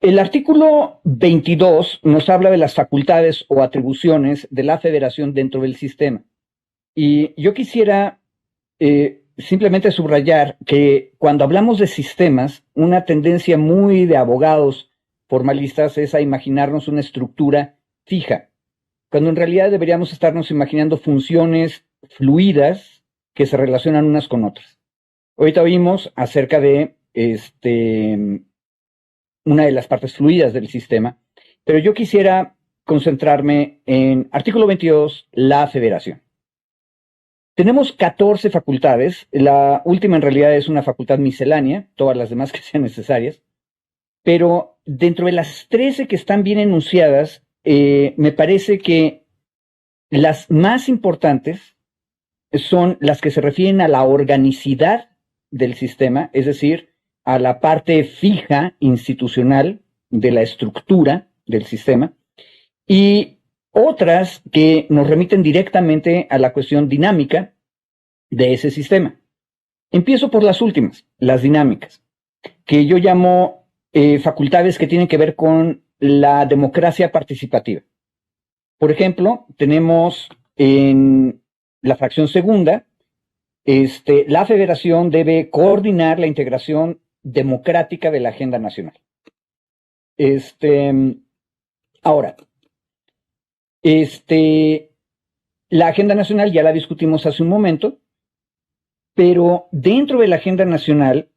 El artículo 22 nos habla de las facultades o atribuciones de la federación dentro del sistema. Y yo quisiera simplemente subrayar que cuando hablamos de sistemas, una tendencia muy de abogados formalistas es a imaginarnos una estructura fija, cuando en realidad deberíamos estarnos imaginando funciones fluidas que se relacionan unas con otras. Ahorita vimos acerca de una de las partes fluidas del sistema, pero yo quisiera concentrarme en artículo 22, la federación. Tenemos 14 facultades, la última en realidad es una facultad miscelánea, todas las demás que sean necesarias, pero dentro de las 13 que están bien enunciadas, me parece que las más importantes son las que se refieren a la organicidad del sistema, es decir, a la parte fija institucional de la estructura del sistema, y otras que nos remiten directamente a la cuestión dinámica de ese sistema. Empiezo por las últimas, las dinámicas, que yo llamo facultades que tienen que ver con la democracia participativa. Por ejemplo, tenemos en la fracción segunda, la federación debe coordinar la integración democrática de la agenda nacional. Ahora, la agenda nacional ya la discutimos hace un momento, pero dentro de la agenda nacional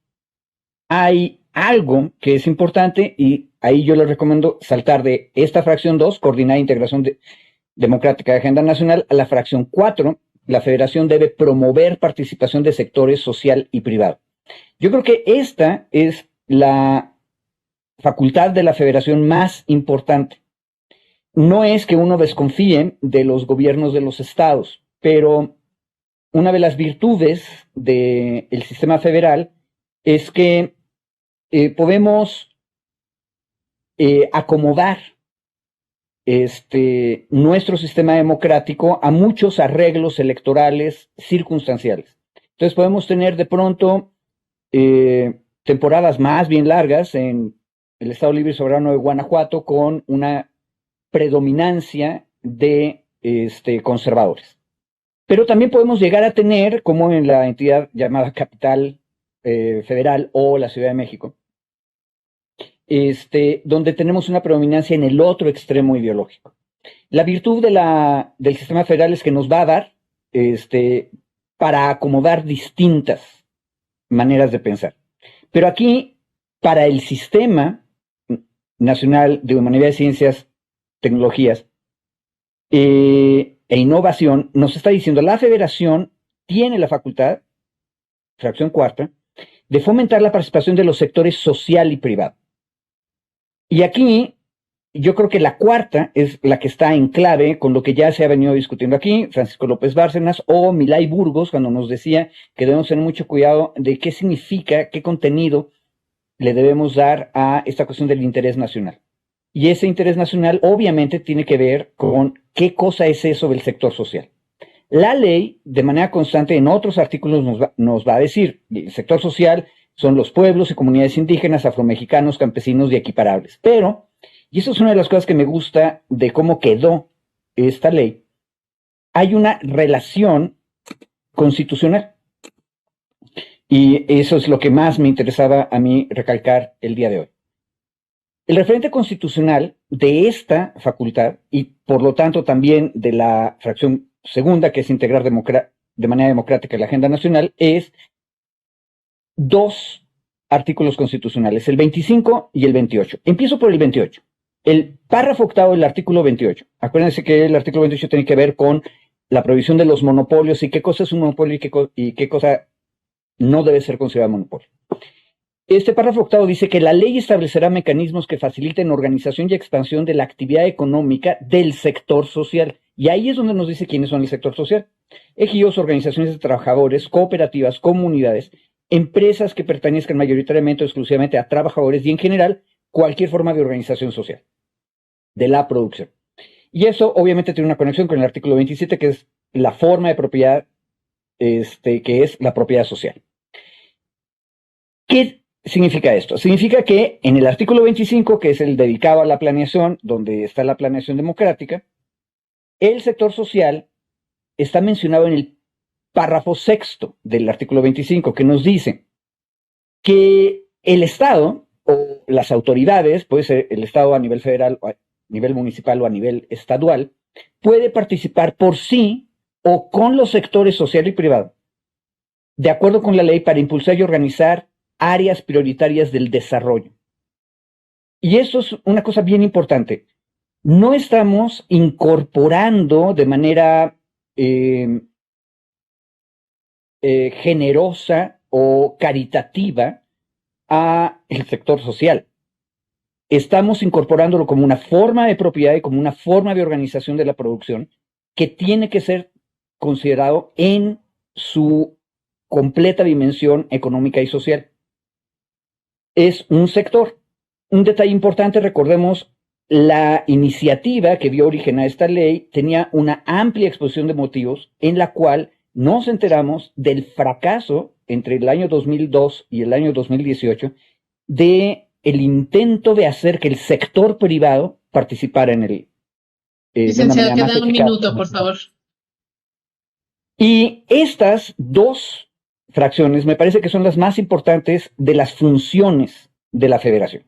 hay algo que es importante y ahí yo les recomiendo saltar de esta fracción 2, coordinar integración democrática de agenda nacional, a la fracción 4, la federación debe promover participación de sectores social y privado. Yo creo que esta es la facultad de la federación más importante. No es que uno desconfíe de los gobiernos de los estados, pero una de las virtudes del sistema federal es que podemos acomodar nuestro sistema democrático a muchos arreglos electorales circunstanciales. Entonces podemos tener de pronto temporadas más bien largas en el Estado Libre y Soberano de Guanajuato con una predominancia de conservadores. Pero también podemos llegar a tener, como en la entidad llamada Capital Federal o la Ciudad de México, donde tenemos una predominancia en el otro extremo ideológico. La virtud del sistema federal es que nos va a dar para acomodar distintas maneras de pensar. Pero aquí, para el Sistema Nacional de Humanidades, Ciencias, Tecnologías e Innovación, nos está diciendo la federación tiene la facultad, fracción cuarta, de fomentar la participación de los sectores social y privado. Y aquí yo creo que la cuarta es la que está en clave con lo que ya se ha venido discutiendo aquí, Francisco López Bárcenas o Milay Burgos, cuando nos decía que debemos tener mucho cuidado de qué significa, qué contenido le debemos dar a esta cuestión del interés nacional. Y ese interés nacional obviamente tiene que ver con qué cosa es eso del sector social. La ley, de manera constante, en otros artículos nos va a decir, el sector social son los pueblos y comunidades indígenas, afromexicanos, campesinos y equiparables. Pero, y eso es una de las cosas que me gusta de cómo quedó esta ley, hay una relación constitucional. Y eso es lo que más me interesaba a mí recalcar el día de hoy. El referente constitucional de esta facultad, y por lo tanto también de la fracción segunda, que es integrar de manera democrática la agenda nacional, es dos artículos constitucionales, el 25 y el 28. Empiezo por el 28. El párrafo octavo del artículo 28. Acuérdense que el artículo 28 tiene que ver con la prohibición de los monopolios y qué cosa es un monopolio y qué cosa no debe ser considerado monopolio. Este párrafo octavo dice que la ley establecerá mecanismos que faciliten organización y expansión de la actividad económica del sector social. Y ahí es donde nos dice quiénes son el sector social. Ejidos, organizaciones de trabajadores, cooperativas, comunidades, empresas que pertenezcan mayoritariamente o exclusivamente a trabajadores y en general cualquier forma de organización social de la producción. Y eso obviamente tiene una conexión con el artículo 27, que es la forma de propiedad, que es la propiedad social. ¿Qué significa esto? Significa que en el artículo 25, que es el dedicado a la planeación, donde está la planeación democrática, el sector social está mencionado en el párrafo sexto del artículo 25, que nos dice que el Estado o las autoridades, puede ser el Estado a nivel federal, o a nivel municipal o a nivel estadual, puede participar por sí o con los sectores social y privado, de acuerdo con la ley, para impulsar y organizar áreas prioritarias del desarrollo. Y eso es una cosa bien importante. No estamos incorporando de manera generosa o caritativa a el sector social. Estamos incorporándolo como una forma de propiedad y como una forma de organización de la producción que tiene que ser considerado en su completa dimensión económica y social. Es un sector. Un detalle importante, recordemos, la iniciativa que dio origen a esta ley tenía una amplia exposición de motivos en la cual nos enteramos del fracaso entre el año 2002 y el año 2018 de el intento de hacer que el sector privado participara en el de una Licenciado, manera más queda un eficaz. minuto, por favor. Y estas dos fracciones me parece que son las más importantes de las funciones de la federación.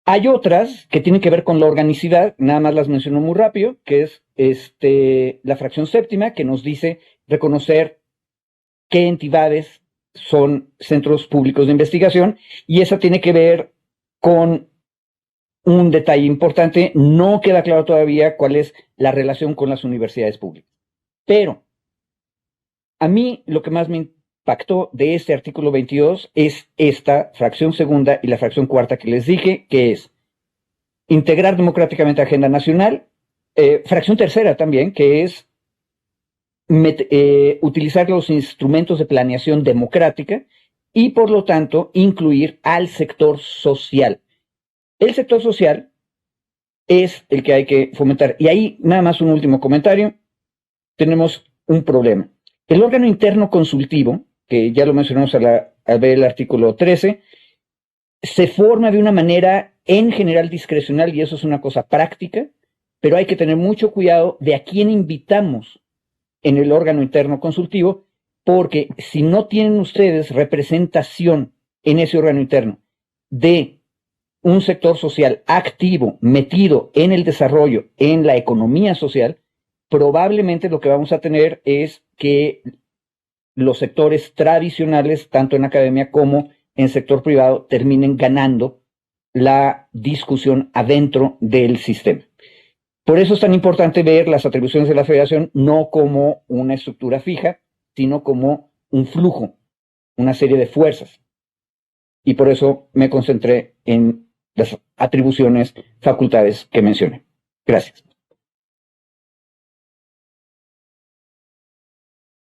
Hay otras que tienen que ver con la organicidad, nada más las menciono muy rápido, que es la fracción séptima, que nos dice reconocer qué entidades son centros públicos de investigación, y esa tiene que ver con un detalle importante. No queda claro todavía cuál es la relación con las universidades públicas. Pero a mí lo que más me impactó de este artículo 22 es esta fracción segunda y la fracción cuarta que les dije, que es integrar democráticamente agenda nacional, fracción tercera también, que es utilizar los instrumentos de planeación democrática y por lo tanto incluir al sector social. El sector social es el que hay que fomentar. Y ahí nada más un último comentario. Tenemos un problema. El órgano interno consultivo, que ya lo mencionamos al ver el artículo 13, se forma de una manera en general discrecional, y eso es una cosa práctica, pero hay que tener mucho cuidado de a quién invitamos en el órgano interno consultivo, porque si no tienen ustedes representación en ese órgano interno de un sector social activo, metido en el desarrollo, en la economía social, probablemente lo que vamos a tener es que los sectores tradicionales, tanto en academia como en sector privado, terminen ganando la discusión adentro del sistema. Por eso es tan importante ver las atribuciones de la federación no como una estructura fija, sino como un flujo, una serie de fuerzas. Y por eso me concentré en las atribuciones, facultades que mencioné. Gracias.